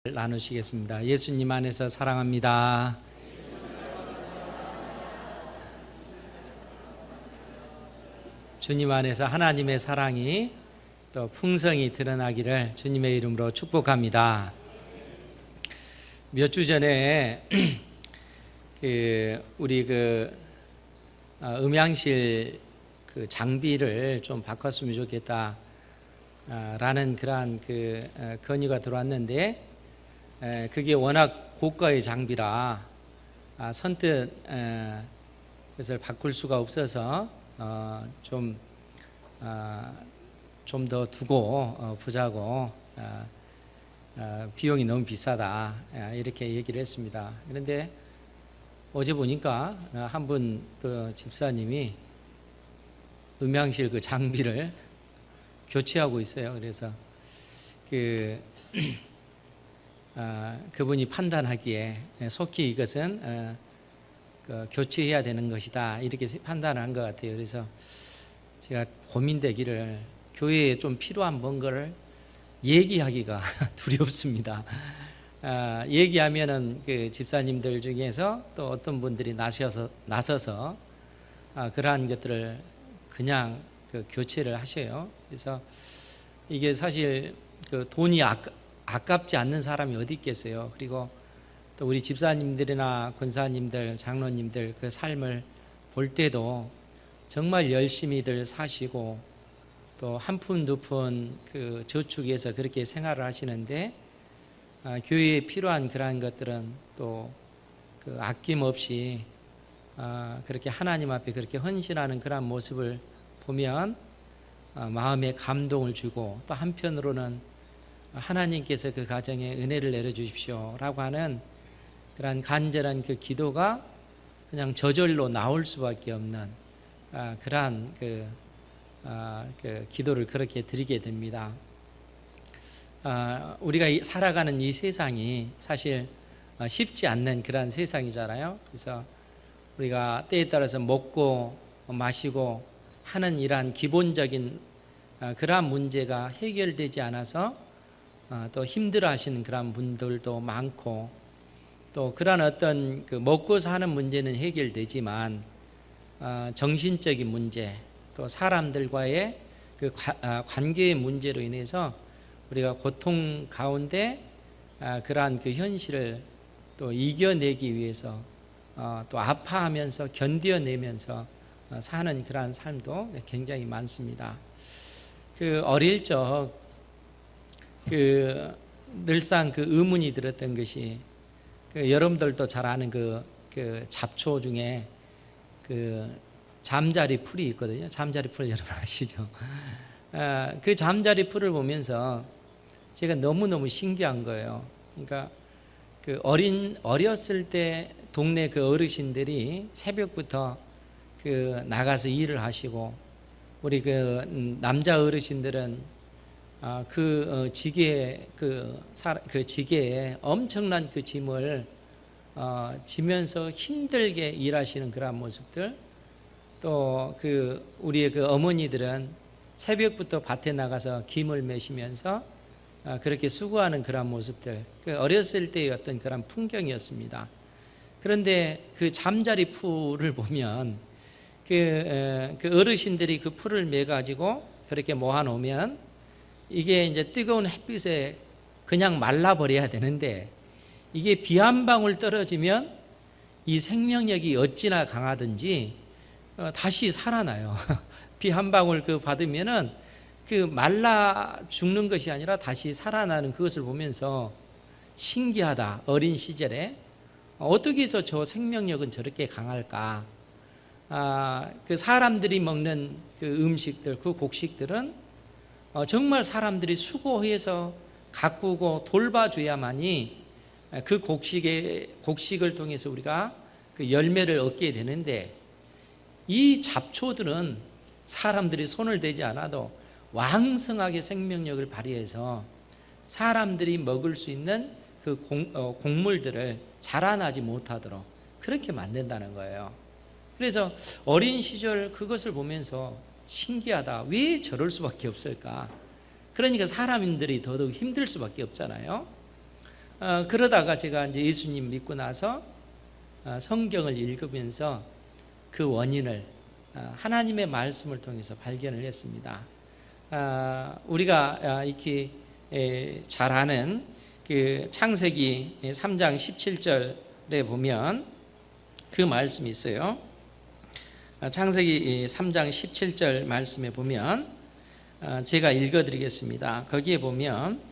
나누시겠습니다. 예수님 안에서 사랑합니다. 주님 안에서 하나님의 사랑이 또 풍성히 드러나기를 주님의 이름으로 축복합니다. 몇 주 전에 우리 음향실 장비를 좀 바꿨으면 좋겠다 라는 그러한 건의가 들어왔는데, 그게 워낙 고가의 장비라 선뜻 그것을 바꿀 수가 없어서 좀 더 두고 보자고, 비용이 너무 비싸다 이렇게 얘기를 했습니다. 그런데 어제 보니까 한 분 집사님이 음향실 장비를 교체하고 있어요. 그래서 그분이 판단하기에 속히 이것은 교체해야 되는 것이다 이렇게 판단을 한 것 같아요. 그래서 제가 고민되기를, 교회에 좀 필요한 뭔가를 얘기하기가 두렵습니다. 얘기하면은 집사님들 중에서 또 어떤 분들이 나서서 그러한 것들을 그냥 교체를 하셔요. 그래서 이게 사실 돈이 아깝지 않는 사람이 어디 있겠어요. 그리고 또 우리 집사님들이나 권사님들, 장로님들 그 삶을 볼 때도 정말 열심히들 사시고 또 한 푼 두 푼 저축해서 그렇게 생활을 하시는데, 교회에 필요한 그러한 것들은 또 아낌없이 그렇게 하나님 앞에 그렇게 헌신하는 그러한 모습을 보면 마음에 감동을 주고, 또 한편으로는 하나님께서 그 가정에 은혜를 내려주십시오 라고 하는 그런 간절한 기도가 그냥 저절로 나올 수밖에 없는 그러한 기도를 그렇게 드리게 됩니다. 우리가 살아가는 이 세상이 사실 쉽지 않는 그런 세상이잖아요. 그래서 우리가 때에 따라서 먹고 마시고 하는 이러한 기본적인 그러한 문제가 해결되지 않아서 또 힘들어하시는 그런 분들도 많고, 또 그런 어떤 먹고 사는 문제는 해결되지만 정신적인 문제, 또 사람들과의 관계의 문제로 인해서 우리가 고통 가운데 그러한 현실을 또 이겨내기 위해서 또 아파하면서 견뎌내면서 사는 그러한 삶도 굉장히 많습니다. 어릴 적 늘상 의문이 들었던 것이, 여러분들도 잘 아는 잡초 중에 잠자리 풀이 있거든요. 잠자리 풀 여러분 아시죠? 그 잠자리 풀을 보면서 제가 너무너무 신기한 거예요. 그러니까 어렸을 때 동네 어르신들이 새벽부터 나가서 일을 하시고, 우리 남자 어르신들은 지게에 엄청난 짐을 지면서 힘들게 일하시는 그런 모습들, 또 우리의 어머니들은 새벽부터 밭에 나가서 김을 매시면서 그렇게 수고하는 그런 모습들, 어렸을 때의 어떤 그런 풍경이었습니다. 그런데 잠자리 풀을 보면 어르신들이 풀을 매가지고 그렇게 모아놓으면 이게 이제 뜨거운 햇빛에 그냥 말라버려야 되는데, 이게 비 한 방울 떨어지면 이 생명력이 어찌나 강하든지 다시 살아나요. 비 한 방울 받으면은 말라 죽는 것이 아니라 다시 살아나는 그것을 보면서 신기하다. 어린 시절에 어떻게 해서 저 생명력은 저렇게 강할까? 사람들이 먹는 음식들, 곡식들은 정말 사람들이 수고해서 가꾸고 돌봐줘야만이 곡식을 통해서 우리가 열매를 얻게 되는데, 이 잡초들은 사람들이 손을 대지 않아도 왕성하게 생명력을 발휘해서 사람들이 먹을 수 있는 곡물들을 자라나지 못하도록 그렇게 만든다는 거예요. 그래서 어린 시절 그것을 보면서 신기하다. 왜 저럴 수밖에 없을까? 그러니까 사람들이 더더욱 힘들 수밖에 없잖아요. 그러다가 제가 이제 예수님 믿고 나서 성경을 읽으면서 그 원인을 하나님의 말씀을 통해서 발견을 했습니다. 우리가 이렇게 잘 아는 그 창세기 3장 17절에 보면 그 말씀이 있어요. 창세기 3장 17절 말씀에 보면 제가 읽어드리겠습니다. 거기에 보면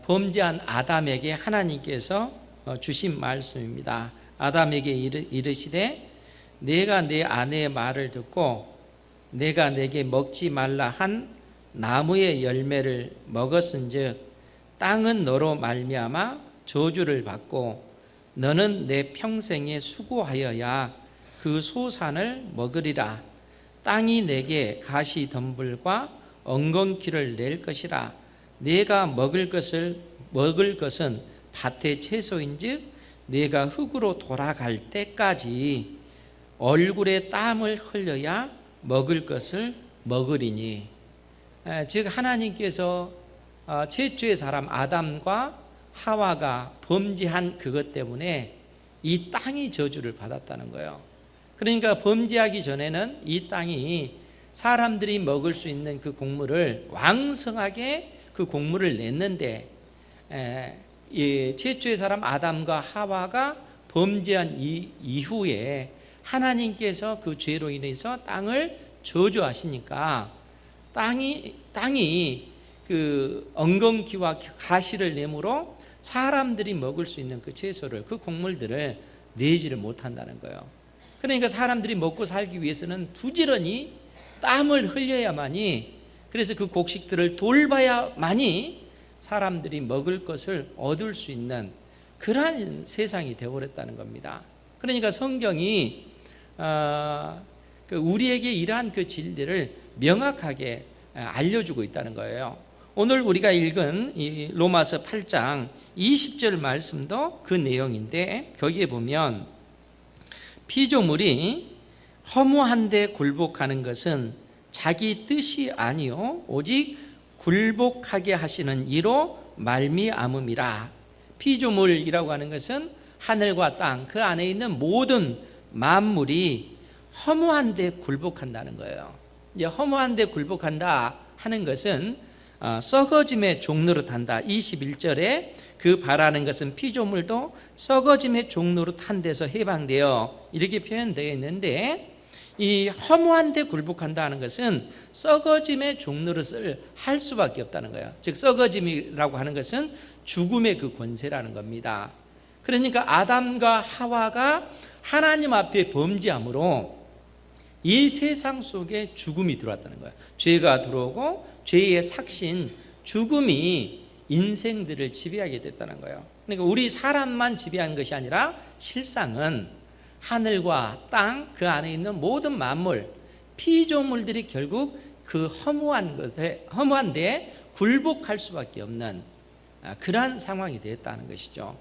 범죄한 아담에게 하나님께서 주신 말씀입니다. 아담에게 이르시되 내가 내 아내의 말을 듣고 내가 내게 먹지 말라 한 나무의 열매를 먹었은즉 땅은 너로 말미암아 저주를 받고 너는 내 평생에 수고하여야 그 소산을 먹으리라. 땅이 내게 가시 덤불과 엉겅퀴를 낼 것이라. 내가 먹을 것은 밭의 채소인즉 내가 흙으로 돌아갈 때까지 얼굴에 땀을 흘려야 먹을 것을 먹으리니. 즉 하나님께서 최초의 사람 아담과 하와가 범죄한 그것 때문에 이 땅이 저주를 받았다는 거예요. 그러니까 범죄하기 전에는 이 땅이 사람들이 먹을 수 있는 그 곡물을 왕성하게 그 곡물을 냈는데 이 최초의 사람 아담과 하와가 범죄한 이후에 하나님께서 그 죄로 인해서 땅을 저주하시니까 땅이 그 엉겅퀴와 가시를 내므로 사람들이 먹을 수 있는 그 채소를 그 곡물들을 내지를 못한다는 거예요. 그러니까 사람들이 먹고 살기 위해서는 부지런히 땀을 흘려야만이, 그래서 그 곡식들을 돌봐야만이 사람들이 먹을 것을 얻을 수 있는 그러한 세상이 되어버렸다는 겁니다. 그러니까 성경이 우리에게 이러한 그 진리를 명확하게 알려주고 있다는 거예요. 오늘 우리가 읽은 이 로마서 8장 20절 말씀도 그 내용인데, 거기에 보면 피조물이 허무한데 굴복하는 것은 자기 뜻이 아니요 오직 굴복하게 하시는 이로 말미암음이라. 피조물이라고 하는 것은 하늘과 땅 그 안에 있는 모든 만물이 허무한데 굴복한다는 거예요. 이제 허무한데 굴복한다 하는 것은 썩어짐의 종노릇한다. 21절에 그 바라는 것은 피조물도 썩어짐의 종노릇한 데서 해방되어 이렇게 표현되어 있는데, 이 허무한데 굴복한다 하는 것은 썩어짐의 종노릇을 할 수밖에 없다는 거예요. 즉 썩어짐이라고 하는 것은 죽음의 그 권세라는 겁니다. 그러니까 아담과 하와가 하나님 앞에 범죄함으로 이 세상 속에 죽음이 들어왔다는 거예요. 죄가 들어오고 죄의 삭신 죽음이 인생들을 지배하게 됐다는 거예요. 그러니까 우리 사람만 지배한 것이 아니라 실상은 하늘과 땅 그 안에 있는 모든 만물 피조물들이 결국 그 허무한데 굴복할 수밖에 없는 그러한 상황이 되었다는 것이죠.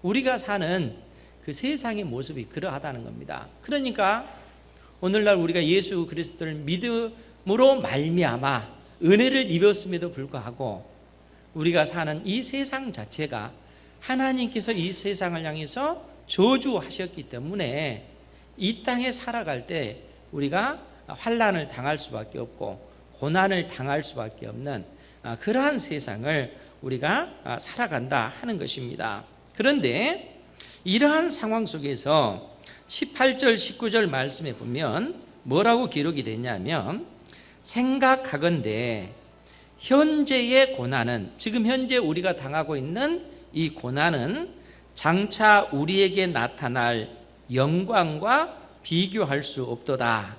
우리가 사는 그 세상의 모습이 그러하다는 겁니다. 그러니까 오늘날 우리가 예수 그리스도를 믿음으로 말미암아 은혜를 입었음에도 불구하고 우리가 사는 이 세상 자체가 하나님께서 이 세상을 향해서 저주하셨기 때문에 이 땅에 살아갈 때 우리가 환난을 당할 수밖에 없고 고난을 당할 수밖에 없는 그러한 세상을 우리가 살아간다 하는 것입니다. 그런데 이러한 상황 속에서 18절 19절 말씀에 보면 뭐라고 기록이 되냐면, 생각하건대 현재의 고난은, 지금 현재 우리가 당하고 있는 이 고난은 장차 우리에게 나타날 영광과 비교할 수 없도다.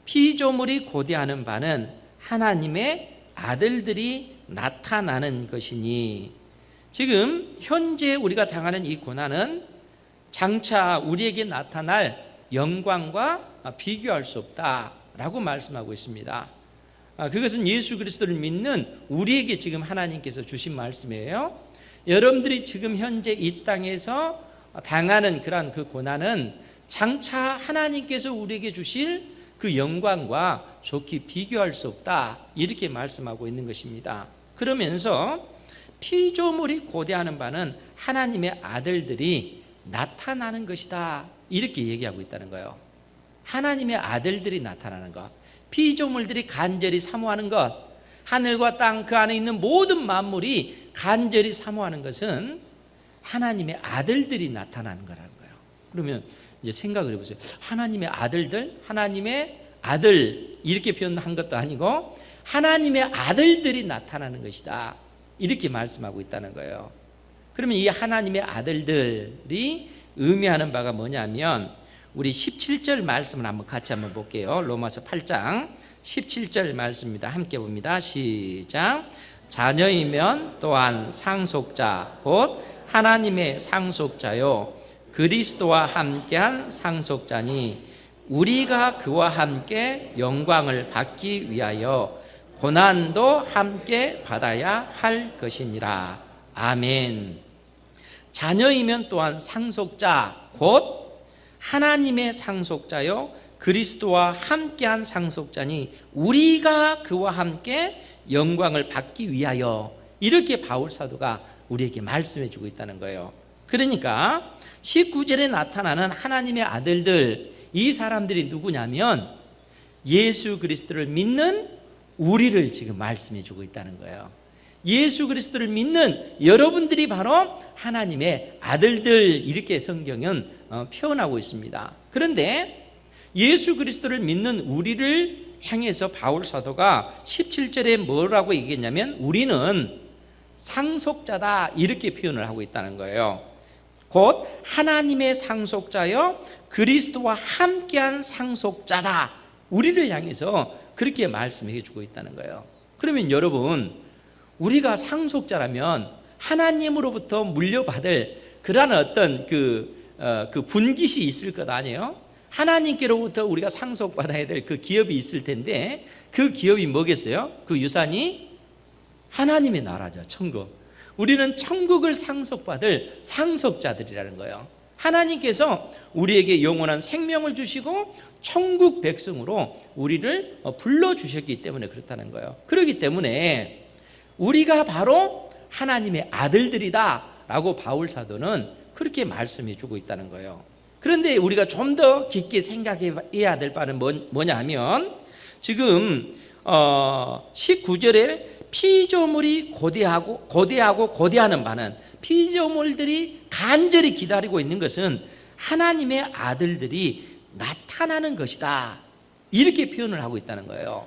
피조물이 고대하는 바는 하나님의 아들들이 나타나는 것이니. 지금 현재 우리가 당하는 이 고난은 장차 우리에게 나타날 영광과 비교할 수 없다라고 말씀하고 있습니다. 그것은 예수 그리스도를 믿는 우리에게 지금 하나님께서 주신 말씀이에요. 여러분들이 지금 현재 이 땅에서 당하는 그러한 그 고난은 장차 하나님께서 우리에게 주실 그 영광과 좋게 비교할 수 없다, 이렇게 말씀하고 있는 것입니다. 그러면서 피조물이 고대하는 바는 하나님의 아들들이 나타나는 것이다, 이렇게 얘기하고 있다는 거예요. 하나님의 아들들이 나타나는 것, 피조물들이 간절히 사모하는 것, 하늘과 땅 그 안에 있는 모든 만물이 간절히 사모하는 것은 하나님의 아들들이 나타나는 거라는 거예요. 그러면 이제 생각을 해보세요. 하나님의 아들들, 하나님의 아들 이렇게 표현한 것도 아니고 하나님의 아들들이 나타나는 것이다, 이렇게 말씀하고 있다는 거예요. 그러면 이 하나님의 아들들이 의미하는 바가 뭐냐면 우리 17절 말씀을 같이 한번 볼게요. 로마서 8장 17절 말씀입니다. 함께 봅니다. 시작. 자녀이면 또한 상속자 곧 하나님의 상속자요 그리스도와 함께한 상속자니 우리가 그와 함께 영광을 받기 위하여 고난도 함께 받아야 할 것이니라. 아멘. 자녀이면 또한 상속자 곧 하나님의 상속자요 그리스도와 함께한 상속자니 우리가 그와 함께 영광을 받기 위하여, 이렇게 바울 사도가 우리에게 말씀해 주고 있다는 거예요. 그러니까 19절에 나타나는 하나님의 아들들, 이 사람들이 누구냐면 예수 그리스도를 믿는 우리를 지금 말씀해 주고 있다는 거예요. 예수 그리스도를 믿는 여러분들이 바로 하나님의 아들들, 이렇게 성경은 표현하고 있습니다. 그런데 예수 그리스도를 믿는 우리를 향해서 바울 사도가 17절에 뭐라고 얘기했냐면 우리는 상속자다, 이렇게 표현을 하고 있다는 거예요. 곧 하나님의 상속자여 그리스도와 함께한 상속자다, 우리를 향해서 그렇게 말씀해 주고 있다는 거예요. 그러면 여러분, 우리가 상속자라면 하나님으로부터 물려받을 그러한 어떤 그 분깃이 있을 것 아니에요? 하나님께로부터 우리가 상속받아야 될 그 기업이 있을 텐데 그 기업이 뭐겠어요? 그 유산이 하나님의 나라죠. 천국. 우리는 천국을 상속받을 상속자들이라는 거예요. 하나님께서 우리에게 영원한 생명을 주시고 천국 백성으로 우리를 불러주셨기 때문에 그렇다는 거예요. 그렇기 때문에 우리가 바로 하나님의 아들들이다 라고 바울 사도는 그렇게 말씀해 주고 있다는 거예요. 그런데 우리가 좀 더 깊게 생각해야 될 바는 뭐냐 하면 지금 19절에 피조물이 고대하는 바는, 피조물들이 간절히 기다리고 있는 것은 하나님의 아들들이 나타나는 것이다, 이렇게 표현을 하고 있다는 거예요.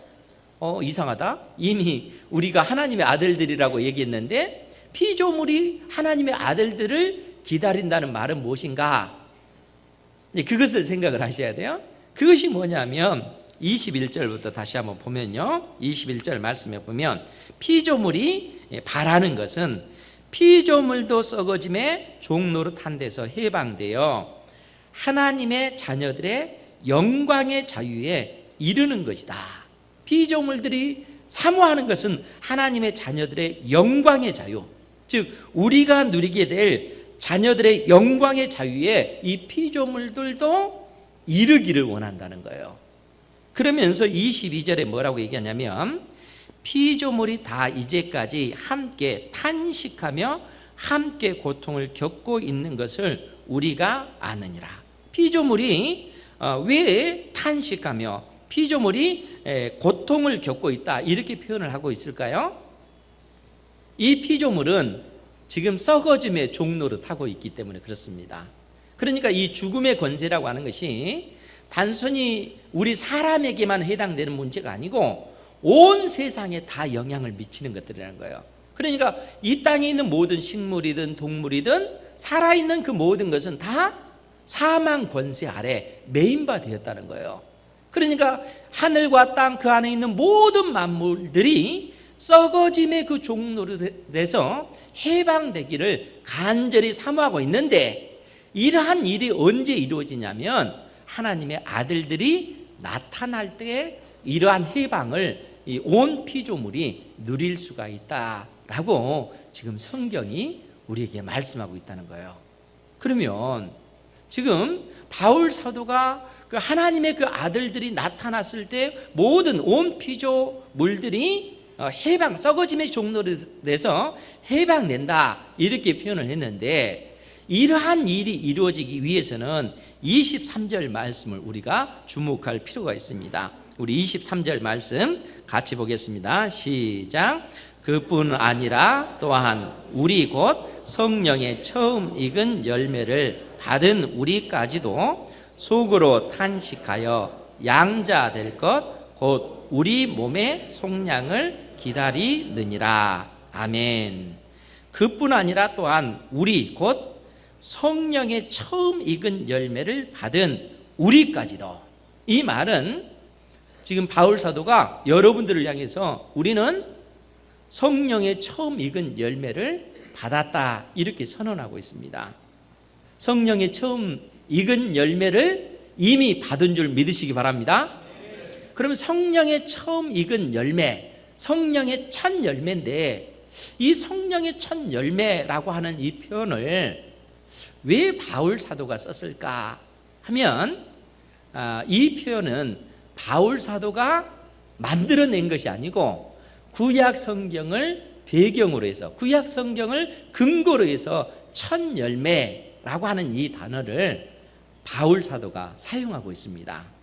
이상하다. 이미 우리가 하나님의 아들들이라고 얘기했는데 피조물이 하나님의 아들들을 기다린다는 말은 무엇인가? 그것을 생각을 하셔야 돼요. 그것이 뭐냐면 21절부터 다시 한번 보면요, 21절 말씀에 보면 피조물이 바라는 것은 피조물도 썩어짐에 종노릇한 데서 해방되어 하나님의 자녀들의 영광의 자유에 이르는 것이다. 피조물들이 사모하는 것은 하나님의 자녀들의 영광의 자유, 즉 우리가 누리게 될 자녀들의 영광의 자유에 이 피조물들도 이르기를 원한다는 거예요. 그러면서 22절에 뭐라고 얘기하냐면 피조물이 다 이제까지 함께 탄식하며 함께 고통을 겪고 있는 것을 우리가 아느니라. 피조물이 왜 탄식하며 피조물이 고통을 겪고 있다, 이렇게 표현을 하고 있을까요? 이 피조물은 지금 썩어짐의 종로를 타고 있기 때문에 그렇습니다. 그러니까 이 죽음의 권세라고 하는 것이 단순히 우리 사람에게만 해당되는 문제가 아니고 온 세상에 다 영향을 미치는 것들이라는 거예요. 그러니까 이 땅에 있는 모든 식물이든 동물이든 살아있는 그 모든 것은 다 사망 권세 아래 매인바 되었다는 거예요. 그러니까 하늘과 땅 그 안에 있는 모든 만물들이 썩어짐의 그 종로에서 해방되기를 간절히 사모하고 있는데 이러한 일이 언제 이루어지냐면 하나님의 아들들이 나타날 때에 이러한 해방을 이 온 피조물이 누릴 수가 있다라고 지금 성경이 우리에게 말씀하고 있다는 거예요. 그러면 지금 바울 사도가 그 하나님의 그 아들들이 나타났을 때 모든 온 피조물들이 해방, 썩어짐의 종로로 돼서 해방된다 이렇게 표현을 했는데, 이러한 일이 이루어지기 위해서는 23절 말씀을 우리가 주목할 필요가 있습니다. 우리 23절 말씀 같이 보겠습니다. 시작. 그뿐 아니라 또한 우리 곧 성령의 처음 익은 열매를 받은 우리까지도 속으로 탄식하여 양자 될 것 곧 우리 몸의 속량을 기다리느니라. 아멘. 그뿐 아니라 또한 우리 곧 성령의 처음 익은 열매를 받은 우리까지도. 이 말은 지금 바울 사도가 여러분들을 향해서 우리는 성령의 처음 익은 열매를 받았다 이렇게 선언하고 있습니다. 성령의 처음 익은 열매를 이미 받은 줄 믿으시기 바랍니다. 그러면 성령의 처음 익은 열매, 성령의 첫 열매인데, 이 성령의 첫 열매라고 하는 이 표현을 왜 바울 사도가 썼을까 하면, 이 표현은 바울 사도가 만들어낸 것이 아니고 구약 성경을 배경으로 해서, 구약 성경을 근거로 해서 첫 열매라고 하는 이 단어를 바울 사도가 사용하고 있습니다.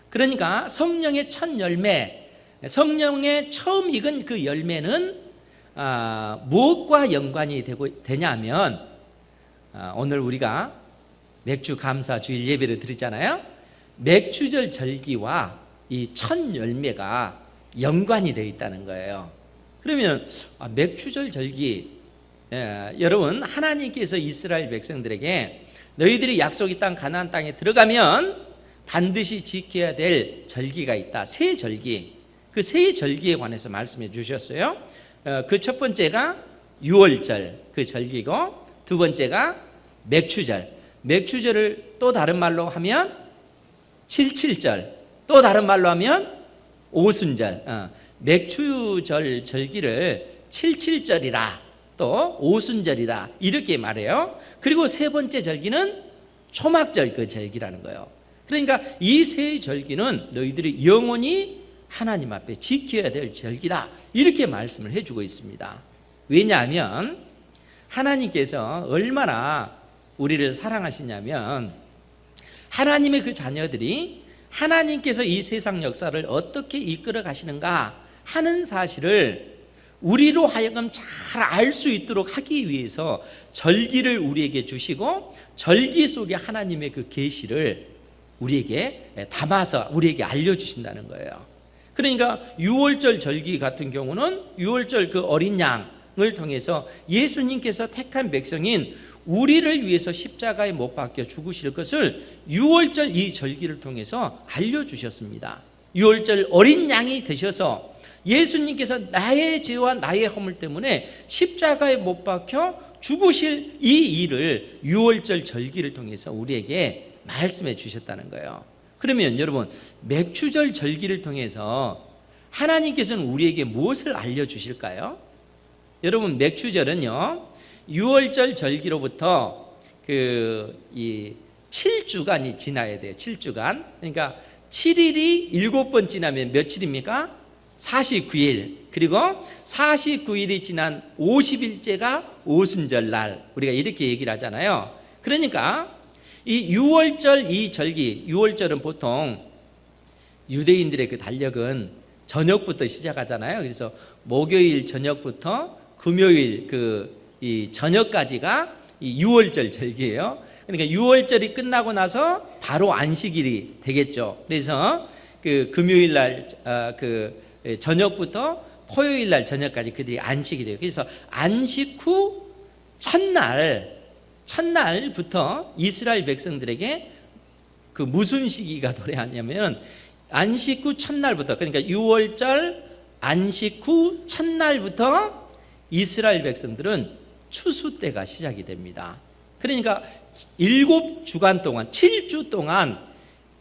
그러니까 성령의 첫 열매, 성령의 처음 익은 그 열매는 무엇과 연관이 되냐면, 오늘 우리가 맥주 감사 주일 예배를 드리잖아요. 맥주절 절기와 이 첫 열매가 연관이 되어 있다는 거예요. 그러면 맥주절 절기, 여러분, 하나님께서 이스라엘 백성들에게 너희들이 약속의 땅 가나안 땅에 들어가면 반드시 지켜야 될 절기가 있다. 세 절기. 그 세 절기에 관해서 말씀해 주셨어요. 그 첫 번째가 유월절 그 절기고, 두 번째가 맥추절. 맥추절을 또 다른 말로 하면 칠칠절, 또 다른 말로 하면 오순절. 맥추절 절기를 칠칠절이라, 또 오순절이라 이렇게 말해요. 그리고 세 번째 절기는 초막절 그 절기라는 거예요. 그러니까 이 세 절기는 너희들이 영원히 하나님 앞에 지켜야 될 절기다 이렇게 말씀을 해주고 있습니다. 왜냐하면 하나님께서 얼마나 우리를 사랑하시냐면, 하나님의 그 자녀들이 하나님께서 이 세상 역사를 어떻게 이끌어 가시는가 하는 사실을 우리로 하여금 잘 알 수 있도록 하기 위해서 절기를 우리에게 주시고, 절기 속에 하나님의 그 계시를 우리에게 담아서 우리에게 알려주신다는 거예요. 그러니까 유월절 절기 같은 경우는 유월절 그 어린 양을 통해서 예수님께서 택한 백성인 우리를 위해서 십자가에 못 박혀 죽으실 것을 유월절 이 절기를 통해서 알려주셨습니다. 유월절 어린 양이 되셔서 예수님께서 나의 죄와 나의 허물 때문에 십자가에 못 박혀 죽으실 이 일을 유월절 절기를 통해서 우리에게 말씀해 주셨다는 거예요. 그러면 여러분, 맥추절 절기를 통해서 하나님께서는 우리에게 무엇을 알려주실까요? 여러분, 맥추절은요 6월절 절기로부터 이 7주간이 지나야 돼요. 7주간. 그러니까 7일이 7번 지나면 며칠입니까? 49일. 그리고 49일이 지난 50일째가 오순절 날, 우리가 이렇게 얘기를 하잖아요. 그러니까 이 6월절 이 절기, 6월절은 보통 유대인들의 그 달력은 저녁부터 시작하잖아요. 그래서 목요일 저녁부터 금요일 이 저녁까지가 이 6월절 절기예요. 그러니까 6월절이 끝나고 나서 바로 안식일이 되겠죠. 그래서 그 금요일 날 저녁부터 토요일 날 저녁까지 그들이 안식이 돼요. 그래서 안식 후 첫날부터 이스라엘 백성들에게 그 무슨 시기가 도래하냐면, 안식 후 첫날부터, 그러니까 6월절 안식 후 첫날부터 이스라엘 백성들은 추수 때가 시작이 됩니다. 그러니까 7주간 동안, 7주 동안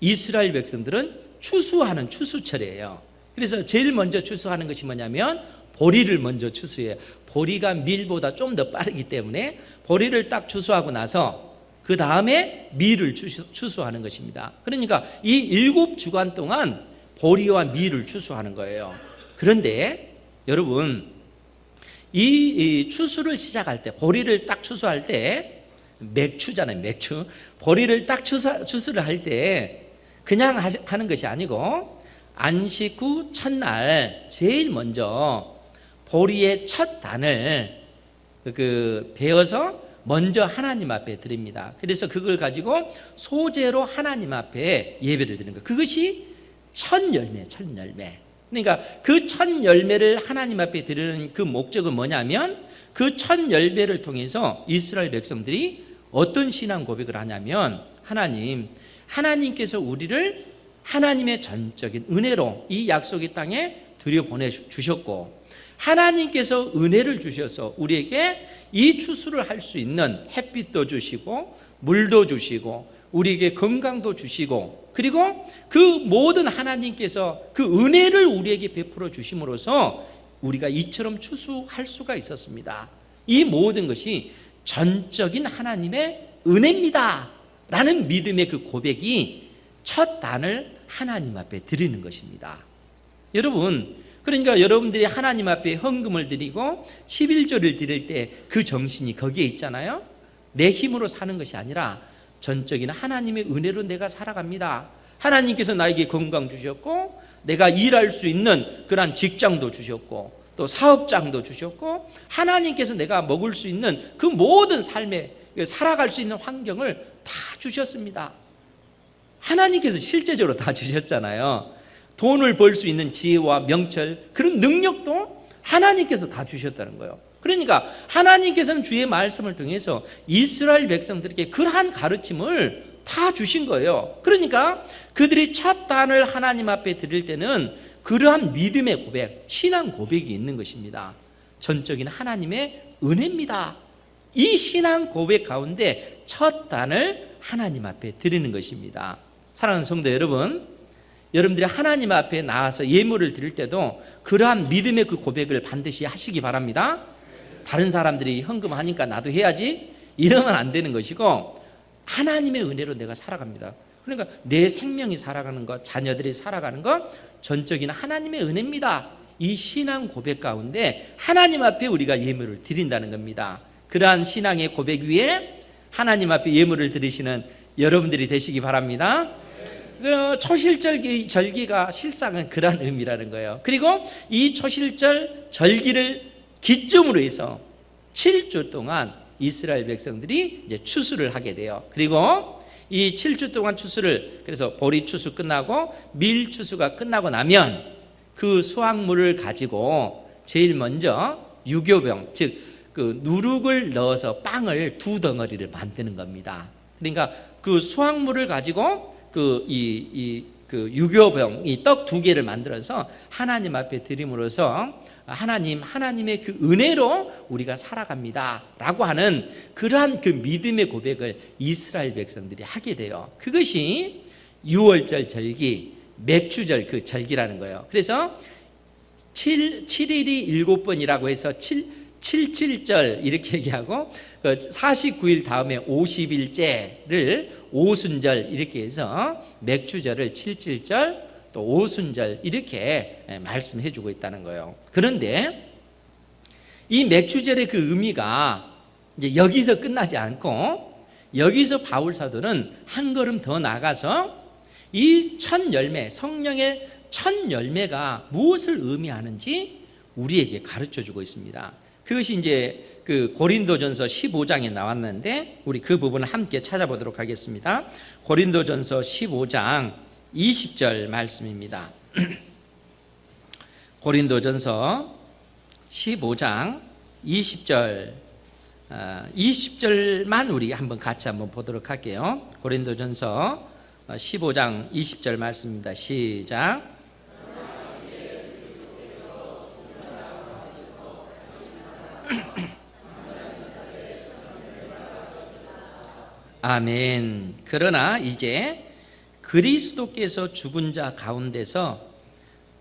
이스라엘 백성들은 추수하는 추수철이에요. 그래서 제일 먼저 추수하는 것이 뭐냐면 보리를 먼저 추수해요. 보리가 밀보다 좀 더 빠르기 때문에 보리를 딱 추수하고 나서 그 다음에 밀을 추수하는 것입니다. 그러니까 이 7주간 동안 보리와 밀을 추수하는 거예요. 그런데 여러분, 이 추수를 시작할 때, 보리를 딱 추수할 때, 맥추잖아요, 맥추. 보리를 딱 추수를 할 때 그냥 하는 것이 아니고 안식 후 첫날 제일 먼저 보리의 첫 단을 베어서 먼저 하나님 앞에 드립니다. 그래서 그걸 가지고 소제로 하나님 앞에 예배를 드리는 거예요. 그것이 첫 열매. 그러니까 그 첫 열매를 하나님 앞에 드리는 그 목적은 뭐냐면, 그 첫 열매를 통해서 이스라엘 백성들이 어떤 신앙 고백을 하냐면, 하나님께서 우리를 하나님의 전적인 은혜로 이 약속의 땅에 들여보내 주셨고, 하나님께서 은혜를 주셔서 우리에게 이 추수를 할 수 있는 햇빛도 주시고 물도 주시고 우리에게 건강도 주시고, 그리고 그 모든 하나님께서 그 은혜를 우리에게 베풀어 주심으로써 우리가 이처럼 추수할 수가 있었습니다. 이 모든 것이 전적인 하나님의 은혜입니다 라는 믿음의 그 고백이 첫 단을 하나님 앞에 드리는 것입니다. 여러분, 그러니까 여러분들이 하나님 앞에 헌금을 드리고 11조를 드릴 때 그 정신이 거기에 있잖아요. 내 힘으로 사는 것이 아니라 전적인 하나님의 은혜로 내가 살아갑니다. 하나님께서 나에게 건강 주셨고, 내가 일할 수 있는 그런 직장도 주셨고, 또 사업장도 주셨고, 하나님께서 내가 먹을 수 있는 그 모든 삶에 살아갈 수 있는 환경을 다 주셨습니다. 하나님께서 실제적으로 다 주셨잖아요. 돈을 벌 수 있는 지혜와 명철, 그런 능력도 하나님께서 다 주셨다는 거예요. 그러니까 하나님께서는 주의 말씀을 통해서 이스라엘 백성들에게 그러한 가르침을 다 주신 거예요. 그러니까 그들이 첫 단을 하나님 앞에 드릴 때는 그러한 믿음의 고백, 신앙 고백이 있는 것입니다. 전적인 하나님의 은혜입니다. 이 신앙 고백 가운데 첫 단을 하나님 앞에 드리는 것입니다. 사랑하는 성도 여러분, 여러분들이 하나님 앞에 나와서 예물을 드릴 때도 그러한 믿음의 그 고백을 반드시 하시기 바랍니다. 다른 사람들이 헌금하니까 나도 해야지 이러면 안 되는 것이고, 하나님의 은혜로 내가 살아갑니다. 그러니까 내 생명이 살아가는 것, 자녀들이 살아가는 것, 전적인 하나님의 은혜입니다. 이 신앙 고백 가운데 하나님 앞에 우리가 예물을 드린다는 겁니다. 그러한 신앙의 고백 위에 하나님 앞에 예물을 드리시는 여러분들이 되시기 바랍니다. 초실절 절기가 실상은 그런 의미라는 거예요. 그리고 이 초실절 절기를 기점으로 해서 7주 동안 이스라엘 백성들이 이제 추수를 하게 돼요. 그리고 이 7주 동안 추수를, 그래서 보리 추수 끝나고 밀 추수가 끝나고 나면 그 수확물을 가지고 제일 먼저 유교병, 즉 그 누룩을 넣어서 빵을 2덩어리를 만드는 겁니다. 그러니까 그 수확물을 가지고 그 유교병, 이 떡 2개를 만들어서 하나님 앞에 드림으로써 하나님의 그 은혜로 우리가 살아갑니다 라고 하는 그러한 그 믿음의 고백을 이스라엘 백성들이 하게 돼요. 그것이 6월절 절기, 맥추절 그 절기라는 거예요. 그래서 7일이 7번이라고 해서 77절 이렇게 얘기하고, 49일 다음에 50일째를 오순절 이렇게 해서 맥추절을 77절 또 오순절 이렇게 말씀해 주고 있다는 거예요. 그런데 이 맥추절의 그 의미가 이제 여기서 끝나지 않고, 여기서 바울 사도는 한 걸음 더 나가서 이 첫 열매, 성령의 첫 열매가 무엇을 의미하는지 우리에게 가르쳐 주고 있습니다. 그것이 이제 그 고린도전서 15장에 나왔는데 우리 그 부분을 함께 찾아보도록 하겠습니다. 고린도전서 15장 20절 말씀입니다. 고린도전서 15장 20절만 우리 한번 같이 한번 보도록 할게요. 고린도전서 15장 20절 말씀입니다. 시작. 아멘. 그러나 이제 그리스도께서 죽은 자 가운데서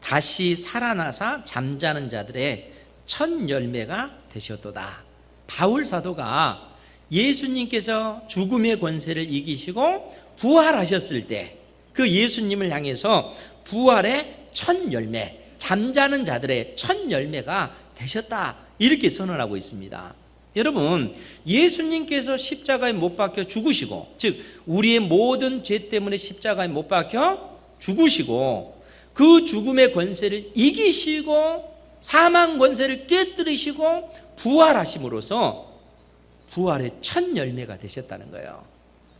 다시 살아나사 잠자는 자들의 첫 열매가 되셨도다. 바울 사도가 예수님께서 죽음의 권세를 이기시고 부활하셨을 때 그 예수님을 향해서 부활의 첫 열매, 잠자는 자들의 첫 열매가 되셨다, 이렇게 선언하고 있습니다. 여러분, 예수님께서 십자가에 못 박혀 죽으시고, 즉 우리의 모든 죄 때문에 십자가에 못 박혀 죽으시고, 그 죽음의 권세를 이기시고 사망 권세를 깨뜨리시고 부활하심으로써 부활의 첫 열매가 되셨다는 거예요.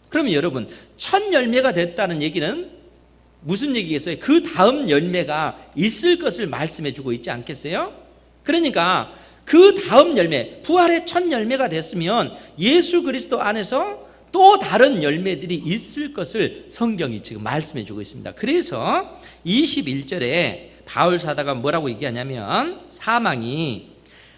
그러면 여러분, 첫 열매가 됐다는 얘기는 무슨 얘기겠어요? 그 다음 열매가 있을 것을 말씀해 주고 있지 않겠어요? 그러니까 그 다음 열매, 부활의 첫 열매가 됐으면 예수 그리스도 안에서 또 다른 열매들이 있을 것을 성경이 지금 말씀해 주고 있습니다. 그래서 21절에 바울 사도가 뭐라고 얘기하냐면, 사망이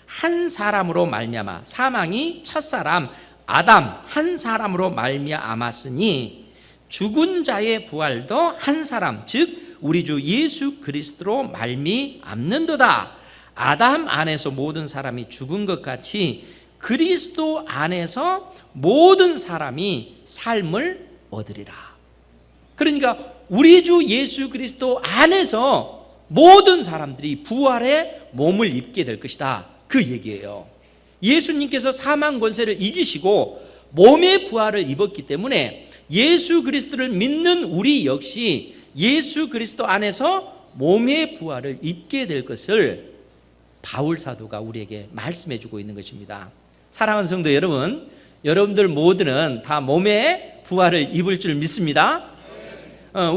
한 사람으로 말미암아, 사망이 첫사람 아담 한 사람으로 말미암았으니 죽은 자의 부활도 한 사람, 즉 우리 주 예수 그리스도로 말미암는도다. 아담 안에서 모든 사람이 죽은 것 같이 그리스도 안에서 모든 사람이 삶을 얻으리라. 그러니까 우리 주 예수 그리스도 안에서 모든 사람들이 부활의 몸을 입게 될 것이다, 그 얘기예요. 예수님께서 사망 권세를 이기시고 몸의 부활을 입었기 때문에 예수 그리스도를 믿는 우리 역시 예수 그리스도 안에서 몸의 부활을 입게 될 것을 바울 사도가 우리에게 말씀해 주고 있는 것입니다. 사랑하는 성도 여러분, 여러분들 모두는 다 몸의 부활을 입을 줄 믿습니다.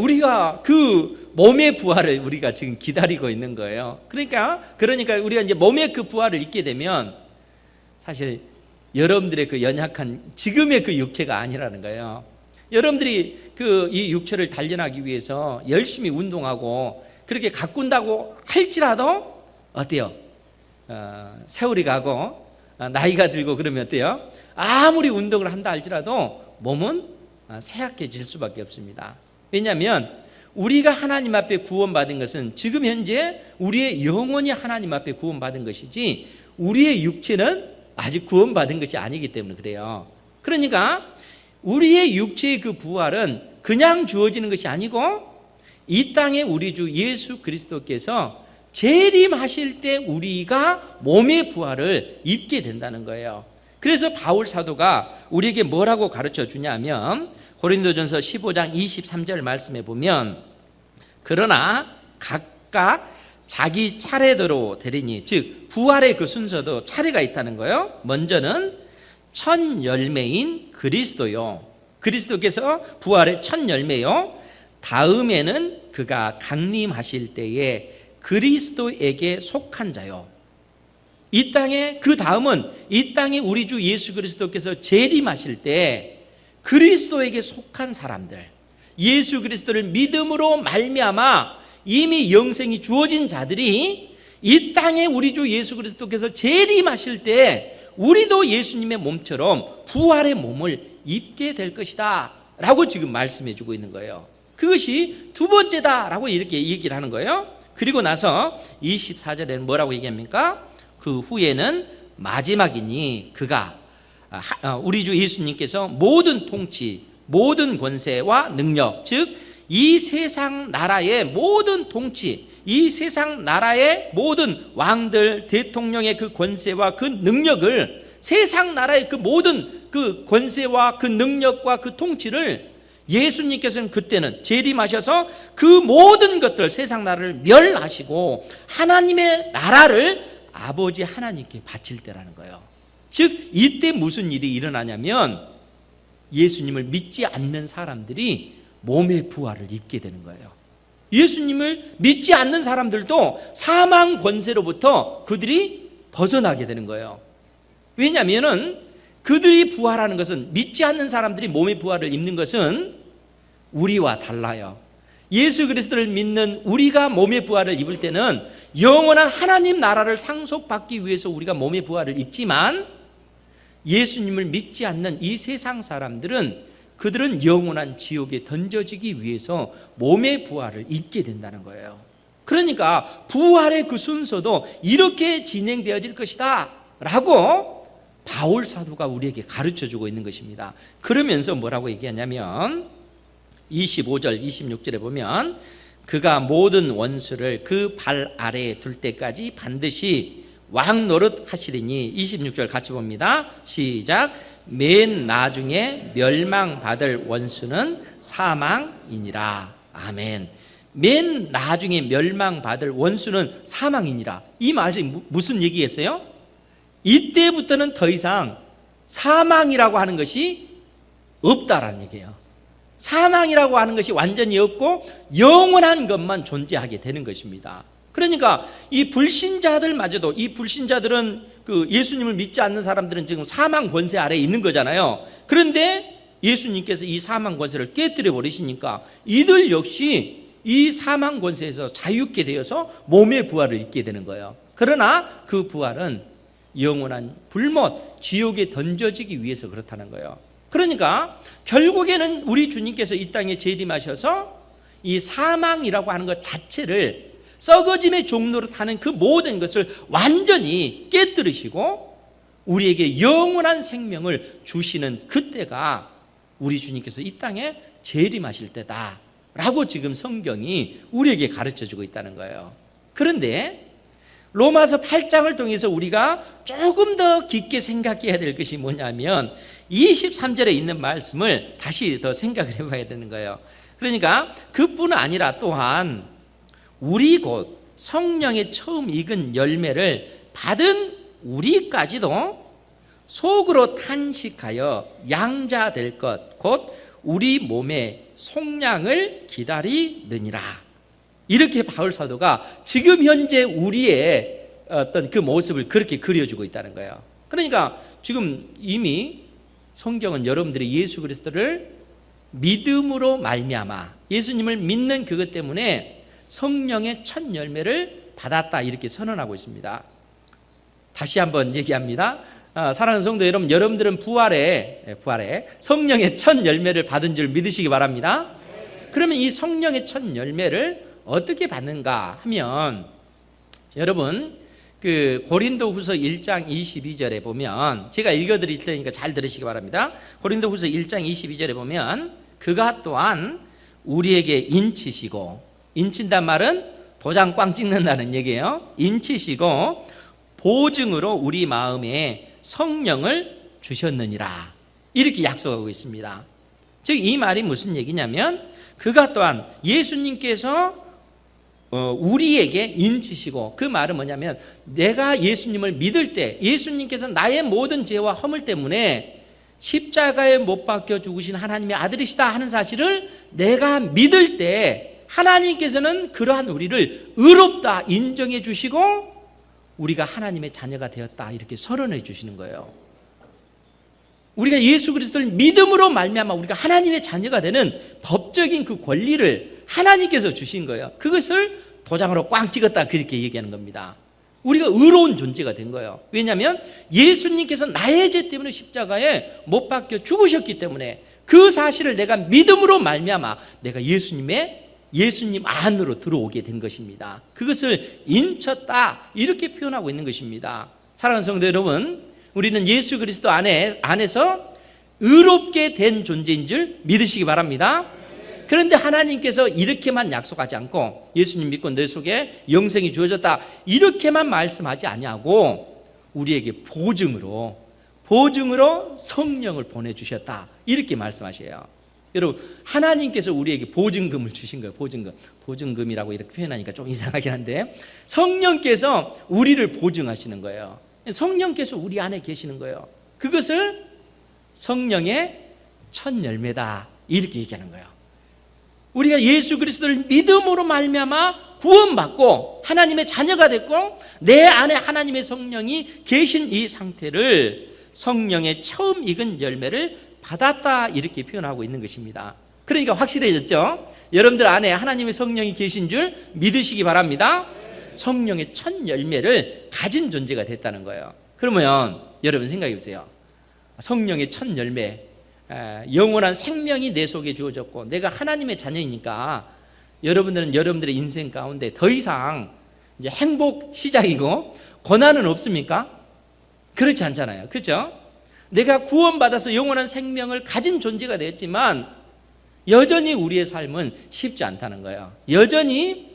우리가 그 몸의 부활을 우리가 지금 기다리고 있는 거예요. 그러니까 우리가 이제 몸의 그 부활을 입게 되면 사실 여러분들의 그 연약한 지금의 그 육체가 아니라는 거예요. 여러분들이 이 육체를 단련하기 위해서 열심히 운동하고 그렇게 가꾼다고 할지라도 어때요? 세월이 가고 나이가 들고 그러면 어때요? 아무리 운동을 한다 할지라도 몸은 쇠약해질 수밖에 없습니다. 왜냐하면 우리가 하나님 앞에 구원받은 것은 지금 현재 우리의 영혼이 하나님 앞에 구원받은 것이지 우리의 육체는 아직 구원받은 것이 아니기 때문에 그래요. 그러니까 우리의 육체의 그 부활은 그냥 주어지는 것이 아니고 이 땅에 우리 주 예수 그리스도께서 재림하실 때 우리가 몸의 부활을 입게 된다는 거예요. 그래서 바울 사도가 우리에게 뭐라고 가르쳐 주냐면, 고린도전서 15장 23절 말씀에 보면, 그러나 각각 자기 차례대로 되리니, 즉 부활의 그 순서도 차례가 있다는 거예요. 먼저는 첫 열매인 그리스도요, 그리스도께서 부활의 첫 열매요. 다음에는 그가 강림하실 때에 그리스도에게 속한 자요. 이 땅에, 그 다음은 이 땅에 우리 주 예수 그리스도께서 재림하실 때 그리스도에게 속한 사람들, 예수 그리스도를 믿음으로 말미암아 이미 영생이 주어진 자들이 이 땅에 우리 주 예수 그리스도께서 재림하실 때 우리도 예수님의 몸처럼 부활의 몸을 입게 될 것이다 라고 지금 말씀해 주고 있는 거예요. 그것이 두 번째다 라고 이렇게 얘기를 하는 거예요. 그리고 나서 24절에는 뭐라고 얘기합니까? 그 후에는 마지막이니 그가, 우리 주 예수님께서 모든 통치, 모든 권세와 능력, 즉 이 세상 나라의 모든 통치, 이 세상 나라의 모든 왕들, 대통령의 그 권세와 그 능력을, 세상 나라의 그 모든 그 권세와 그 능력과 그 통치를 예수님께서는 그때는 재림하셔서 그 모든 것들, 세상 나라를 멸하시고 하나님의 나라를 아버지 하나님께 바칠 때라는 거예요. 즉 이때 무슨 일이 일어나냐면 예수님을 믿지 않는 사람들이 몸의 부활을 입게 되는 거예요. 예수님을 믿지 않는 사람들도 사망 권세로부터 그들이 벗어나게 되는 거예요. 왜냐하면 그들이 부활하는 것은, 믿지 않는 사람들이 몸의 부활을 입는 것은 우리와 달라요. 예수 그리스도를 믿는 우리가 몸의 부활을 입을 때는 영원한 하나님 나라를 상속받기 위해서 우리가 몸의 부활을 입지만, 예수님을 믿지 않는 이 세상 사람들은 그들은 영원한 지옥에 던져지기 위해서 몸의 부활을 입게 된다는 거예요. 그러니까 부활의 그 순서도 이렇게 진행되어질 것이다 라고 바울 사도가 우리에게 가르쳐주고 있는 것입니다. 그러면서 뭐라고 얘기하냐면 25절 26절에 보면, 그가 모든 원수를 그 발 아래에 둘 때까지 반드시 왕 노릇 하시리니. 26절 같이 봅니다. 시작. 맨 나중에 멸망받을 원수는 사망이니라. 아멘. 맨 나중에 멸망받을 원수는 사망이니라. 이 말이 무슨 얘기겠어요? 이때부터는 더 이상 사망이라고 하는 것이 없다라는 얘기예요. 사망이라고 하는 것이 완전히 없고 영원한 것만 존재하게 되는 것입니다. 그러니까 이 불신자들마저도, 이 불신자들은 그 예수님을 믿지 않는 사람들은 지금 사망 권세 아래에 있는 거잖아요. 그런데 예수님께서 이 사망 권세를 깨뜨려 버리시니까 이들 역시 이 사망 권세에서 자유케 되어서 몸의 부활을 입게 되는 거예요. 그러나 그 부활은 영원한 불못, 지옥에 던져지기 위해서 그렇다는 거예요. 그러니까 결국에는 우리 주님께서 이 땅에 재림하셔서 이 사망이라고 하는 것 자체를, 썩어짐의 종로로 타는 그 모든 것을 완전히 깨뜨리시고 우리에게 영원한 생명을 주시는 그때가 우리 주님께서 이 땅에 재림하실 때다라고 지금 성경이 우리에게 가르쳐주고 있다는 거예요. 그런데 로마서 8장을 통해서 우리가 조금 더 깊게 생각해야 될 것이 뭐냐면 23절에 있는 말씀을 다시 더 생각을 해봐야 되는 거예요. 그러니까 그뿐 아니라 또한 우리 곧 성령의 처음 익은 열매를 받은 우리까지도 속으로 탄식하여 양자될 것 곧 우리 몸의 속량을 기다리느니라. 이렇게 바울 사도가 지금 현재 우리의 어떤 그 모습을 그렇게 그려주고 있다는 거예요. 그러니까 지금 이미 성경은 여러분들이 예수 그리스도를 믿음으로 말미암아 예수님을 믿는 그것 때문에 성령의 첫 열매를 받았다 이렇게 선언하고 있습니다. 다시 한번 얘기합니다. 사랑하는 성도 여러분, 여러분들은 부활에 성령의 첫 열매를 받은 줄 믿으시기 바랍니다. 그러면 이 성령의 첫 열매를 어떻게 받는가 하면 여러분 그 고린도후서 1장 22절에 보면 제가 읽어드릴 테니까 잘 들으시기 바랍니다. 고린도후서 1장 22절에 보면 그가 또한 우리에게 인치시고, 인친단 말은 도장 꽝 찍는다는 얘기예요. 인치시고 보증으로 우리 마음에 성령을 주셨느니라 이렇게 약속하고 있습니다. 즉 이 말이 무슨 얘기냐면 그가 또한 예수님께서 우리에게 인치시고, 그 말은 뭐냐면 내가 예수님을 믿을 때 예수님께서 나의 모든 죄와 허물 때문에 십자가에 못 박혀 죽으신 하나님의 아들이시다 하는 사실을 내가 믿을 때 하나님께서는 그러한 우리를 의롭다 인정해 주시고 우리가 하나님의 자녀가 되었다 이렇게 선언해 주시는 거예요. 우리가 예수 그리스도를 믿음으로 말미암아 우리가 하나님의 자녀가 되는 법적인 그 권리를 하나님께서 주신 거예요. 그것을 도장으로 꽝 찍었다 그렇게 얘기하는 겁니다. 우리가 의로운 존재가 된 거예요. 왜냐하면 예수님께서 나의 죄 때문에 십자가에 못 박혀 죽으셨기 때문에 그 사실을 내가 믿음으로 말미암아 내가 예수님 안으로 들어오게 된 것입니다. 그것을 인쳤다 이렇게 표현하고 있는 것입니다. 사랑하는 성도 여러분, 우리는 예수 그리스도 안에서 의롭게 된 존재인 줄 믿으시기 바랍니다. 그런데 하나님께서 이렇게만 약속하지 않고 예수님 믿고 내 속에 영생이 주어졌다 이렇게만 말씀하지 아니하고 우리에게 보증으로 성령을 보내주셨다 이렇게 말씀하셔요. 여러분, 하나님께서 우리에게 보증금을 주신 거예요. 보증금이라고 이렇게 표현하니까 좀 이상하긴 한데 성령께서 우리를 보증하시는 거예요. 성령께서 우리 안에 계시는 거예요. 그것을 성령의 첫 열매다 이렇게 얘기하는 거예요. 우리가 예수 그리스도를 믿음으로 말미암아 구원받고 하나님의 자녀가 됐고 내 안에 하나님의 성령이 계신 이 상태를 성령의 처음 익은 열매를 받았다 이렇게 표현하고 있는 것입니다. 그러니까 확실해졌죠? 여러분들 안에 하나님의 성령이 계신 줄 믿으시기 바랍니다. 성령의 첫 열매를 가진 존재가 됐다는 거예요. 그러면 여러분 생각해 보세요. 성령의 첫 열매, 영원한 생명이 내 속에 주어졌고 내가 하나님의 자녀이니까 여러분들은 여러분들의 인생 가운데 더 이상 이제 행복 시작이고 고난은 없습니까? 그렇지 않잖아요. 그렇죠? 내가 구원받아서 영원한 생명을 가진 존재가 되었지만 여전히 우리의 삶은 쉽지 않다는 거예요. 여전히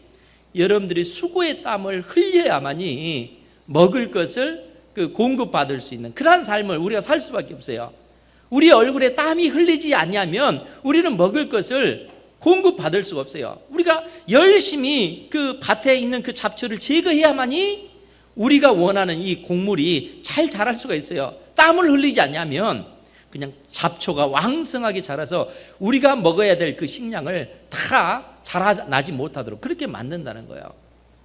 여러분들이 수고의 땀을 흘려야만이 먹을 것을 공급받을 수 있는 그러한 삶을 우리가 살 수밖에 없어요. 우리 얼굴에 땀이 흘리지 않냐면 우리는 먹을 것을 공급받을 수가 없어요. 우리가 열심히 그 밭에 있는 그 잡초를 제거해야만이 우리가 원하는 이 곡물이 잘 자랄 수가 있어요. 땀을 흘리지 않냐면 그냥 잡초가 왕성하게 자라서 우리가 먹어야 될 그 식량을 다 자라나지 못하도록 그렇게 만든다는 거예요.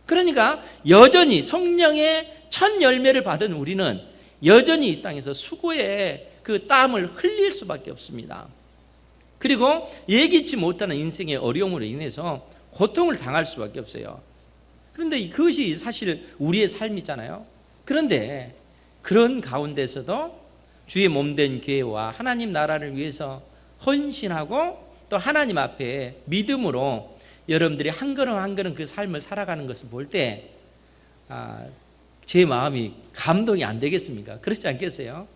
그러니까 여전히 성령의 첫 열매를 받은 우리는 여전히 이 땅에서 수고의 그 땀을 흘릴 수밖에 없습니다. 그리고 예기치 못하는 인생의 어려움으로 인해서 고통을 당할 수밖에 없어요. 그런데 그것이 사실 우리의 삶이잖아요. 그런데 그런 가운데서도 주의 몸된 교회와 하나님 나라를 위해서 헌신하고 또 하나님 앞에 믿음으로 여러분들이 한 걸음 한 걸음 그 삶을 살아가는 것을 볼 때 제 마음이 감동이 안 되겠습니까? 그렇지 않겠어요?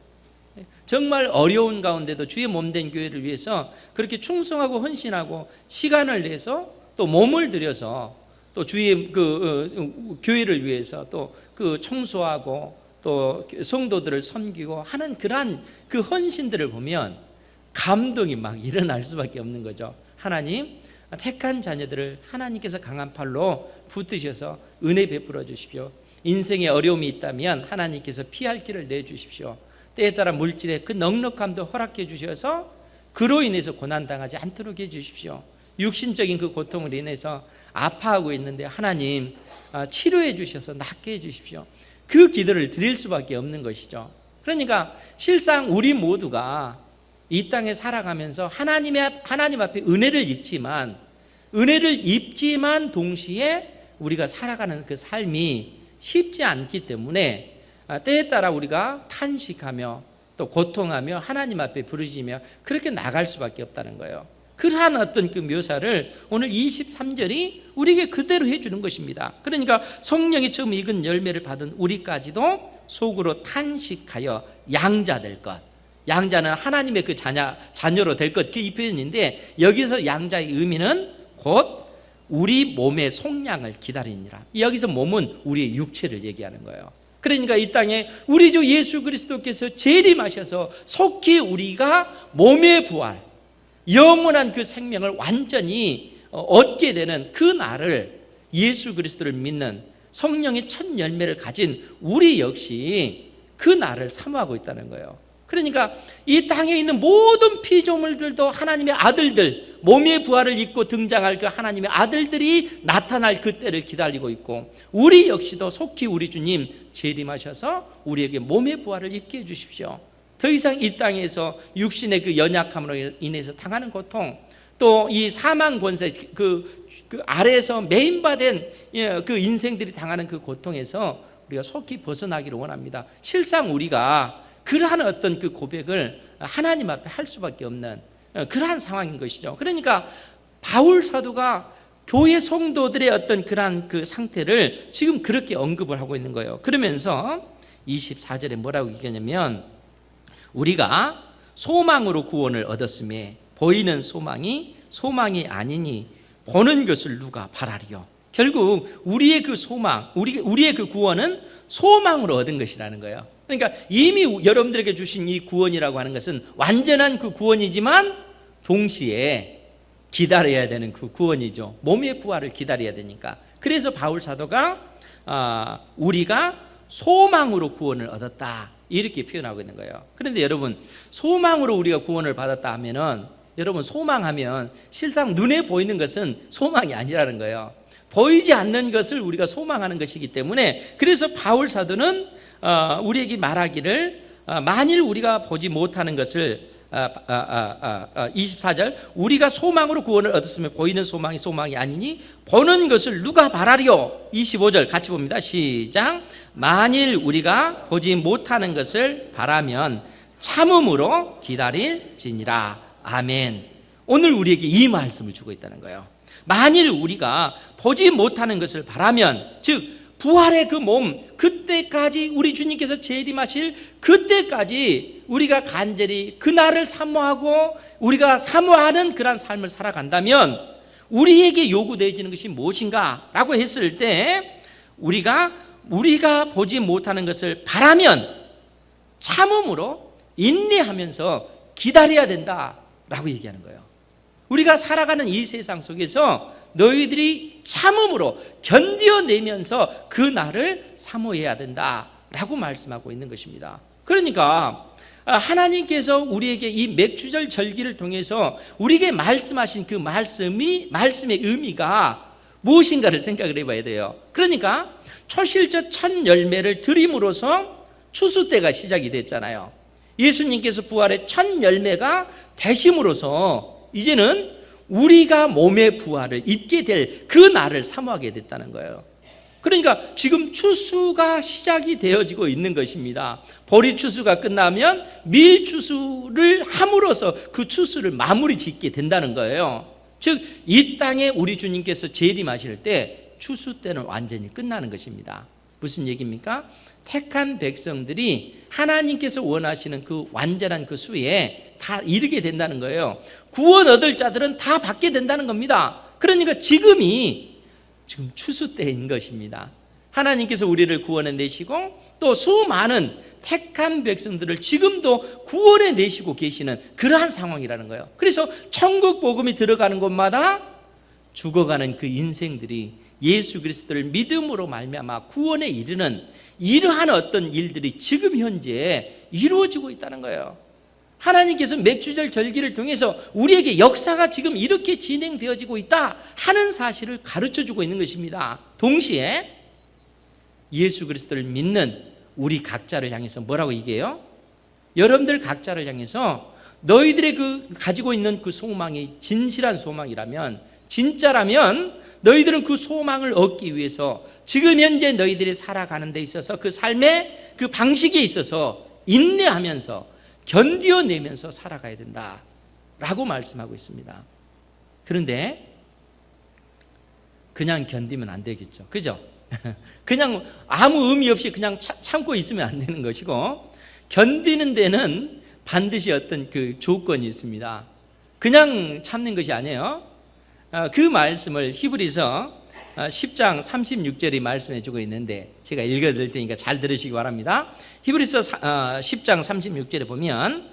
정말 어려운 가운데도 주의 몸된 교회를 위해서 그렇게 충성하고 헌신하고 시간을 내서 또 몸을 들여서 또 주의 교회를 위해서 또 그 청소하고 또 성도들을 섬기고 하는 그러한 그 헌신들을 보면 감동이 막 일어날 수밖에 없는 거죠. 하나님, 택한 자녀들을 하나님께서 강한 팔로 붙드셔서 은혜 베풀어 주십시오. 인생에 어려움이 있다면 하나님께서 피할 길을 내주십시오. 때에 따라 물질의 그 넉넉함도 허락해 주셔서 그로 인해서 고난당하지 않도록 해주십시오. 육신적인 그 고통을 인해서 아파하고 있는데 하나님 치료해 주셔서 낫게 해주십시오. 그 기도를 드릴 수밖에 없는 것이죠. 그러니까 실상 우리 모두가 이 땅에 살아가면서 하나님 앞에 은혜를 입지만 동시에 우리가 살아가는 그 삶이 쉽지 않기 때문에 때에 따라 우리가 탄식하며 또 고통하며 하나님 앞에 부르짖으며 그렇게 나갈 수밖에 없다는 거예요. 그러한 어떤 그 묘사를 오늘 23절이 우리에게 그대로 해주는 것입니다. 그러니까 성령이 처음 익은 열매를 받은 우리까지도 속으로 탄식하여 양자될 것. 양자는 하나님의 그 자녀로 될 것, 그 이 표현인데 여기서 양자의 의미는 곧 우리 몸의 속량을 기다리니라. 여기서 몸은 우리의 육체를 얘기하는 거예요. 그러니까 이 땅에 우리 주 예수 그리스도께서 재림하셔서 속히 우리가 몸의 부활, 영원한 그 생명을 완전히 얻게 되는 그 날을 예수 그리스도를 믿는 성령의 첫 열매를 가진 우리 역시 그 날을 사모하고 있다는 거예요. 그러니까 이 땅에 있는 모든 피조물들도 하나님의 아들들, 몸의 부활을 입고 등장할 그 하나님의 아들들이 나타날 그 때를 기다리고 있고 우리 역시도 속히 우리 주님 재림하셔서 우리에게 몸의 부활을 입게 해주십시오. 더 이상 이 땅에서 육신의 그 연약함으로 인해서 당하는 고통, 또 이 사망 권세 그 아래에서 매인받은 그 인생들이 당하는 그 고통에서 우리가 속히 벗어나기를 원합니다. 실상 우리가 그러한 어떤 그 고백을 하나님 앞에 할 수밖에 없는 그러한 상황인 것이죠. 그러니까 바울 사도가 교회 성도들의 어떤 그러한 그 상태를 지금 그렇게 언급을 하고 있는 거예요. 그러면서 24절에 뭐라고 얘기하냐면 우리가 소망으로 구원을 얻었음에 보이는 소망이 아니니 보는 것을 누가 바라리요. 결국 우리의 그 소망, 우리의 그 구원은 소망으로 얻은 것이라는 거예요. 그러니까 이미 여러분들에게 주신 이 구원이라고 하는 것은 완전한 그 구원이지만 동시에 기다려야 되는 그 구원이죠. 몸의 부활을 기다려야 되니까. 그래서 바울 사도가 우리가 소망으로 구원을 얻었다 이렇게 표현하고 있는 거예요. 그런데 여러분 소망으로 우리가 구원을 받았다 하면은 여러분 소망하면 실상 눈에 보이는 것은 소망이 아니라는 거예요. 보이지 않는 것을 우리가 소망하는 것이기 때문에 그래서 바울 사도는 우리에게 말하기를 만일 우리가 보지 못하는 것을 24절 우리가 소망으로 구원을 얻었으면 보이는 소망이 아니니 보는 것을 누가 바라리요. 25절 같이 봅니다. 시작. 만일 우리가 보지 못하는 것을 바라면 참음으로 기다릴지니라. 아멘. 오늘 우리에게 이 말씀을 주고 있다는 거예요. 만일 우리가 보지 못하는 것을 바라면 즉 부활의 그 몸, 그때까지 우리 주님께서 재림하실 그때까지 우리가 간절히 그날을 사모하고 우리가 사모하는 그런 삶을 살아간다면 우리에게 요구되어지는 것이 무엇인가 라고 했을 때 우리가 보지 못하는 것을 바라면 참음으로 인내하면서 기다려야 된다라고 얘기하는 거예요. 우리가 살아가는 이 세상 속에서 너희들이 참음으로 견뎌내면서 그 날을 사모해야 된다라고 말씀하고 있는 것입니다. 그러니까 하나님께서 우리에게 이 맥주절 절기를 통해서 우리에게 말씀하신 그 말씀의 의미가 무엇인가를 생각을 해봐야 돼요. 그러니까 초실저 첫 열매를 드림으로써 추수 때가 시작이 됐잖아요. 예수님께서 부활의 첫 열매가 되심으로써 이제는 우리가 몸의 부활을 입게 될 그 날을 사모하게 됐다는 거예요. 그러니까 지금 추수가 시작이 되어지고 있는 것입니다. 보리 추수가 끝나면 밀 추수를 함으로써 그 추수를 마무리 짓게 된다는 거예요. 즉 이 땅에 우리 주님께서 재림하실 때 추수 때는 완전히 끝나는 것입니다. 무슨 얘기입니까? 택한 백성들이 하나님께서 원하시는 그 완전한 그 수에 다 이르게 된다는 거예요. 구원 얻을 자들은 다 받게 된다는 겁니다. 그러니까 지금 추수 때인 것입니다. 하나님께서 우리를 구원해 내시고 또 수많은 택한 백성들을 지금도 구원해 내시고 계시는 그러한 상황이라는 거예요. 그래서 천국 복음이 들어가는 곳마다 죽어가는 그 인생들이 예수 그리스도를 믿음으로 말미암아 구원에 이르는 이러한 어떤 일들이 지금 현재 이루어지고 있다는 거예요. 하나님께서 맥주절 절기를 통해서 우리에게 역사가 지금 이렇게 진행되어지고 있다 하는 사실을 가르쳐주고 있는 것입니다. 동시에 예수 그리스도를 믿는 우리 각자를 향해서 뭐라고 얘기해요? 여러분들 각자를 향해서 너희들의 그 가지고 있는 그 소망이 진실한 소망이라면, 진짜라면 너희들은 그 소망을 얻기 위해서 지금 현재 너희들이 살아가는 데 있어서 그 삶의 그 방식에 있어서 인내하면서 견뎌내면서 살아가야 된다라고 말씀하고 있습니다. 그런데 그냥 견디면 안 되겠죠. 그죠? 그냥 아무 의미 없이 그냥 참고 있으면 안 되는 것이고, 견디는 데는 반드시 어떤 그 조건이 있습니다. 그냥 참는 것이 아니에요. 그 말씀을 히브리서 10장 36절이 말씀해 주고 있는데 제가 읽어드릴 테니까 잘 들으시기 바랍니다. 히브리서 10장 36절에 보면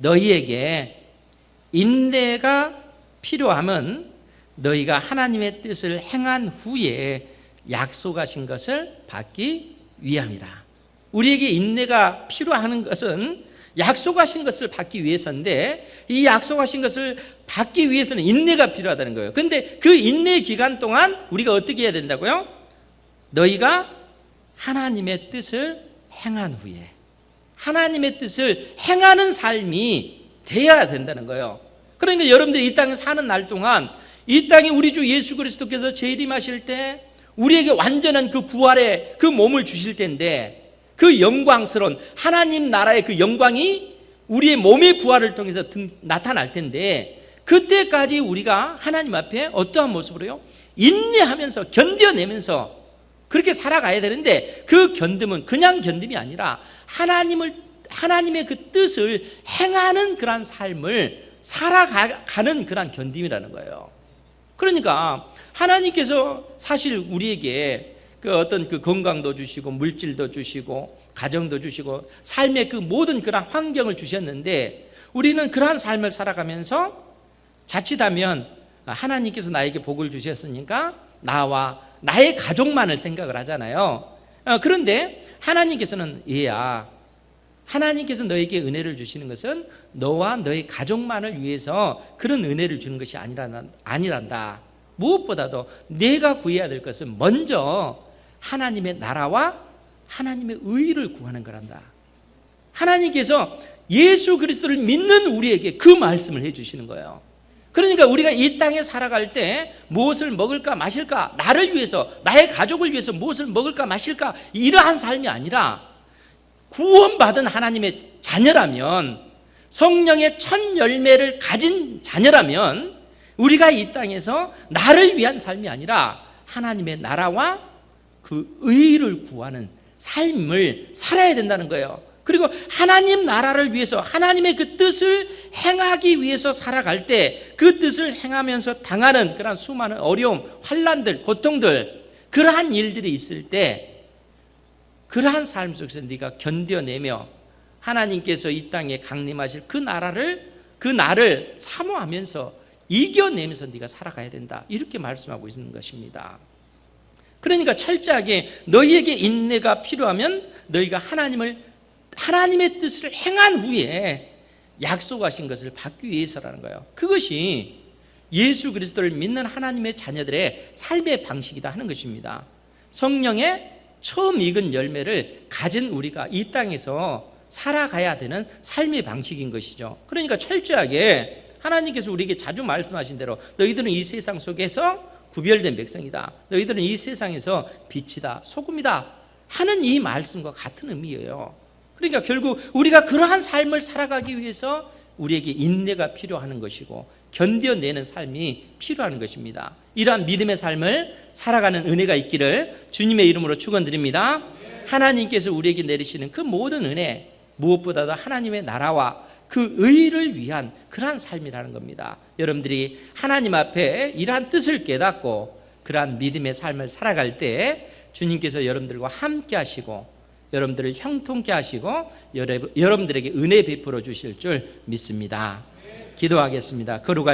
너희에게 인내가 필요함은 너희가 하나님의 뜻을 행한 후에 약속하신 것을 받기 위함이라. 우리에게 인내가 필요한 것은 약속하신 것을 받기 위해서인데, 이 약속하신 것을 받기 위해서는 인내가 필요하다는 거예요. 그런데 그 인내 기간 동안 우리가 어떻게 해야 된다고요? 너희가 하나님의 뜻을 행한 후에, 하나님의 뜻을 행하는 삶이 돼야 된다는 거예요. 그러니까 여러분들이 이 땅에 사는 날 동안 이 땅에 우리 주 예수 그리스도께서 재림하실 때 우리에게 완전한 그 부활의 그 몸을 주실 텐데, 그 영광스러운 하나님 나라의 그 영광이 우리의 몸의 부활을 통해서 나타날 텐데, 그때까지 우리가 하나님 앞에 어떠한 모습으로요? 인내하면서 견뎌내면서 그렇게 살아가야 되는데, 그 견딤은 그냥 견딤이 아니라 하나님의 그 뜻을 행하는 그런 삶을 살아가는 그런 견딤이라는 거예요. 그러니까 하나님께서 사실 우리에게 그 어떤 그 건강도 주시고 물질도 주시고 가정도 주시고 삶의 그 모든 그런 환경을 주셨는데, 우리는 그러한 삶을 살아가면서 자칫하면 하나님께서 나에게 복을 주셨으니까 나와 나의 가족만을 생각을 하잖아요. 그런데 하나님께서는 얘야, 하나님께서 너에게 은혜를 주시는 것은 너와 너의 가족만을 위해서 그런 은혜를 주는 것이 아니란다. 무엇보다도 내가 구해야 될 것은 먼저 하나님의 나라와 하나님의 의를 구하는 거란다. 하나님께서 예수 그리스도를 믿는 우리에게 그 말씀을 해주시는 거예요. 그러니까 우리가 이 땅에 살아갈 때 무엇을 먹을까 마실까, 나를 위해서 나의 가족을 위해서 무엇을 먹을까 마실까, 이러한 삶이 아니라 구원받은 하나님의 자녀라면, 성령의 첫 열매를 가진 자녀라면 우리가 이 땅에서 나를 위한 삶이 아니라 하나님의 나라와 그 의를 구하는 삶을 살아야 된다는 거예요. 그리고 하나님 나라를 위해서 하나님의 그 뜻을 행하기 위해서 살아갈 때 그 뜻을 행하면서 당하는 그러한 수많은 어려움, 환난들, 고통들, 그러한 일들이 있을 때 그러한 삶 속에서 네가 견뎌내며 하나님께서 이 땅에 강림하실 그 날을 사모하면서 이겨내면서 네가 살아가야 된다, 이렇게 말씀하고 있는 것입니다. 그러니까 철저하게 너희에게 인내가 필요하면 너희가 하나님의 뜻을 행한 후에 약속하신 것을 받기 위해서라는 거예요. 그것이 예수 그리스도를 믿는 하나님의 자녀들의 삶의 방식이다 하는 것입니다. 성령의 처음 익은 열매를 가진 우리가 이 땅에서 살아가야 되는 삶의 방식인 것이죠. 그러니까 철저하게 하나님께서 우리에게 자주 말씀하신 대로 너희들은 이 세상 속에서 구별된 백성이다, 너희들은 이 세상에서 빛이다, 소금이다 하는 이 말씀과 같은 의미예요. 그러니까 결국 우리가 그러한 삶을 살아가기 위해서 우리에게 인내가 필요한 것이고 견뎌내는 삶이 필요한 것입니다. 이러한 믿음의 삶을 살아가는 은혜가 있기를 주님의 이름으로 축원드립니다. 하나님께서 우리에게 내리시는 그 모든 은혜, 무엇보다도 하나님의 나라와 그 의를 위한 그러한 삶이라는 겁니다. 여러분들이 하나님 앞에 이러한 뜻을 깨닫고 그러한 믿음의 삶을 살아갈 때 주님께서 여러분들과 함께 하시고 여러분들을 형통케 하시고 여러분들에게 은혜 베풀어 주실 줄 믿습니다. 기도하겠습니다. 거룩하신